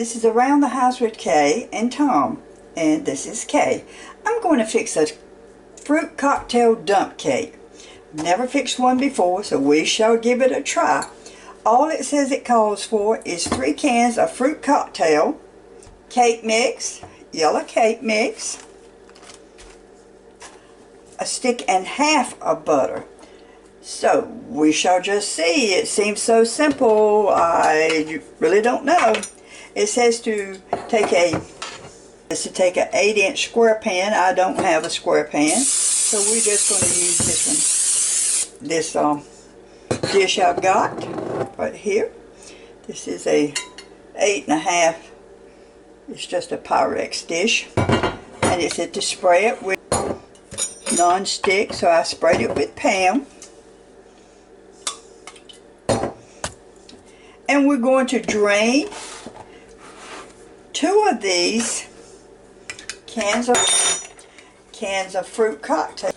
This is Around the House with Kay and Tom, and this is Kay. I'm going to fix a fruit cocktail dump cake. Never fixed one before, so we shall give it a try. All it says it calls for is 3 cans of fruit cocktail, cake mix, yellow cake mix, a stick and half of butter. So we shall just see. It seems so simple. I really don't know. It says to take an 8-inch square pan. I don't have a square pan, so we're just going to use this dish I've got right here. This is a 8.5. It's just a Pyrex dish, and it said to spray it with non-stick, so I sprayed it with Pam. And we're going to drain 2 of these cans of fruit cocktail.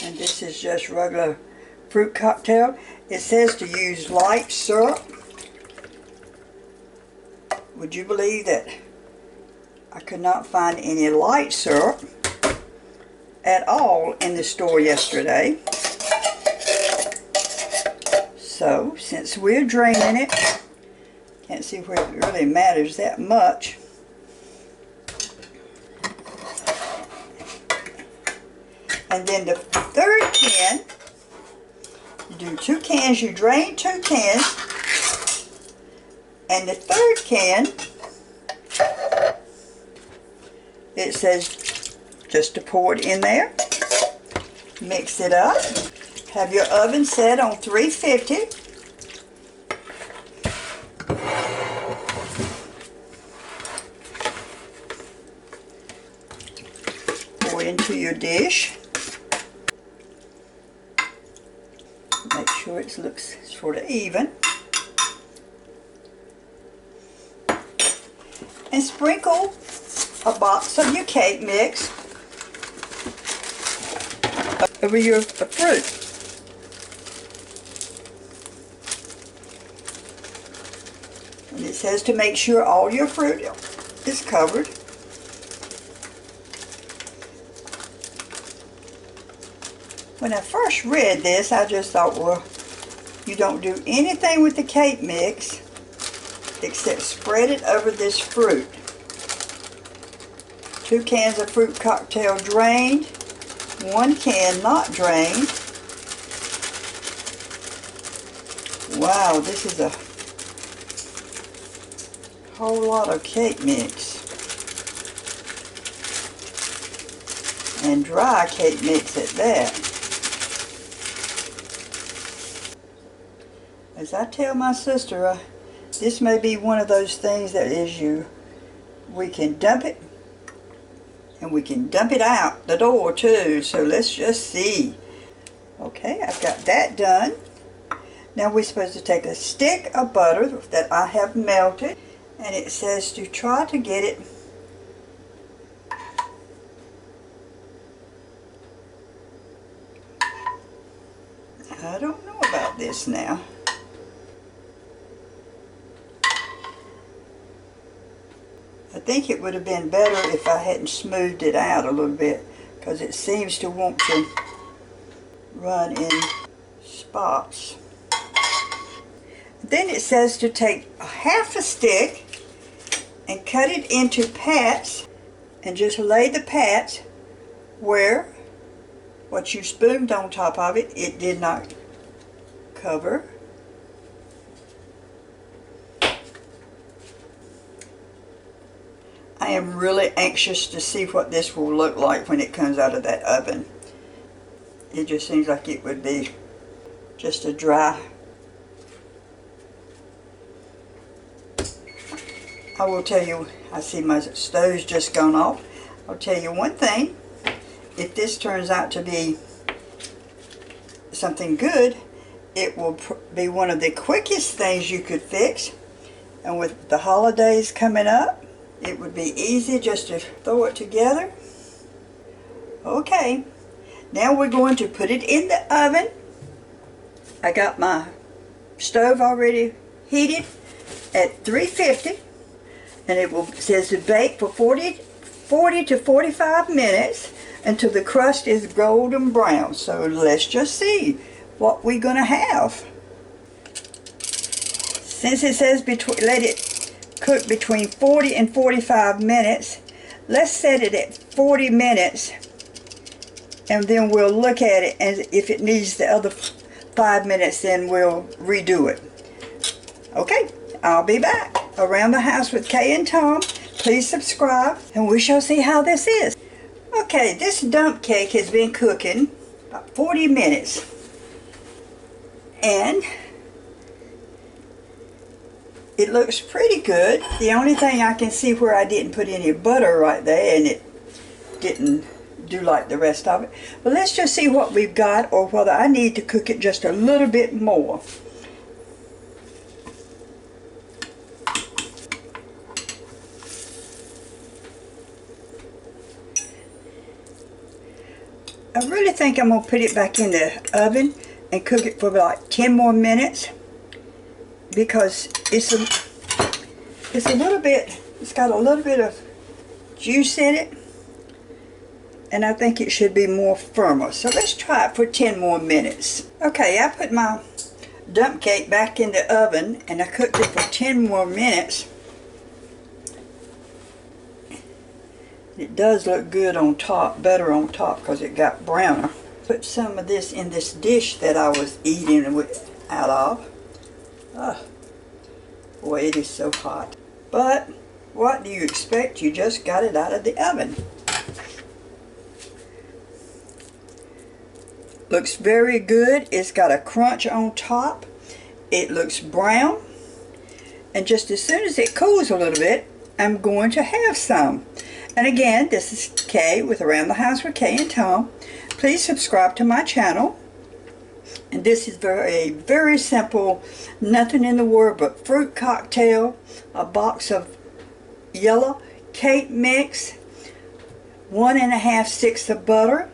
And this is just regular fruit cocktail. It says to use light syrup. Would you believe that I could not find any light syrup at all in the store yesterday? So, since we're draining it, can't see where it really matters that much. And then the 3rd can, you do 2 cans, you drain 2 cans. And the 3rd can, it says just to pour it in there, mix it up, have your oven set on 350. Pour it into your dish. Make sure it looks sort of even. And sprinkle a box of your cake mix over your fruit. And it says to make sure all your fruit is covered. When I first read this, I just thought, well, you don't do anything with the cake mix except spread it over this fruit. 2 cans of fruit cocktail drained, 1 can not drained. Wow, this is a whole lot of cake mix. And dry cake mix at that. As I tell my sister, this may be one of those things that we can dump it, and we can dump it out the door too. So let's just see. Okay, I've got that done. Now we're supposed to take a stick of butter that I have melted, and it says to try to get it I don't know about this now. I think it would have been better if I hadn't smoothed it out a little bit, because it seems to want to run in spots. Then it says to take half a stick and cut it into pats, and just lay the pats where what you spooned on top of it, it did not cover. I am really anxious to see what this will look like when it comes out of that oven. It just seems like it would be just a dry. I will tell you, I see my stove's just gone off. I'll tell you one thing. If this turns out to be something good, it will be one of the quickest things you could fix. And with the holidays coming up, it would be easy just to throw it together. Okay, now we're going to put it in the oven. I got my stove already heated at 350, and it says to bake for 40 to 45 minutes until the crust is golden brown. So let's just see what we're going to have. Since it says let it cook between 40 and 45 minutes, let's set it at 40 minutes, and then we'll look at it, and if it needs the other 5 minutes, then we'll redo it. Okay, I'll be back. Around the House with Kay and Tom. Please subscribe, and we shall see how this is. Okay, this dump cake has been cooking about 40 minutes, and it looks pretty good. The only thing I can see where I didn't put any butter right there, and it didn't do like the rest of it. But let's just see what we've got, or whether I need to cook it just a little bit more. I really think I'm going to put it back in the oven and cook it for like 10 more minutes, because it's got a little bit of juice in it, and I think it should be more firmer. So let's try it for 10 more minutes. Okay, I put my dump cake back in the oven, and I cooked it for 10 more minutes. It does look good on top, better on top, because it got browner. Put some of this in this dish that I was eating out of. Oh, boy, it is so hot. But what do you expect? You just got it out of the oven. Looks very good. It's got a crunch on top. It looks brown. And just as soon as it cools a little bit, I'm going to have some. And again, this is Kay with Around the House with Kay and Tom. Please subscribe to my channel. And this is a very simple, nothing in the world but fruit cocktail, a box of yellow cake mix, 1½ sticks of butter.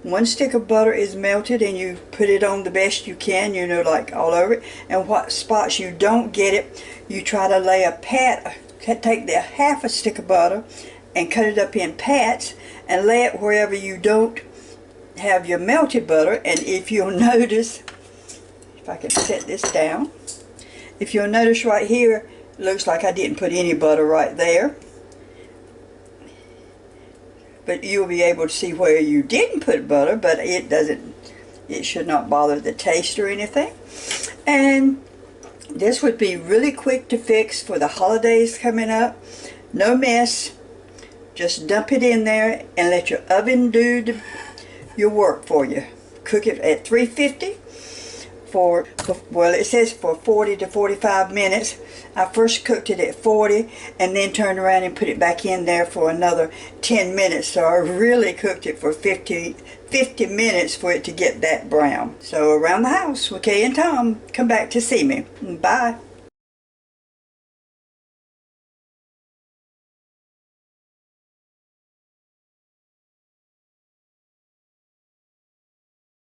1 stick of butter is melted, and you put it on the best you can, you know, like all over it. And what spots you don't get it, you try to lay a pat, take the ½ a stick of butter and cut it up in pats and lay it wherever you don't have your melted butter. And if you'll notice, if I can set this down, if you'll notice right here, it looks like I didn't put any butter right there. But you'll be able to see where you didn't put butter, but it should not bother the taste or anything. And this would be really quick to fix for the holidays coming up. No mess. Just dump it in there and let your oven do your work for you. Cook it at 350 well, it says for 40 to 45 minutes. I first cooked it at 40 and then turned around and put it back in there for another 10 minutes. So I really cooked it for 50 minutes for it to get that brown. So Around the House with Kay and Tom, come back to see me. Bye.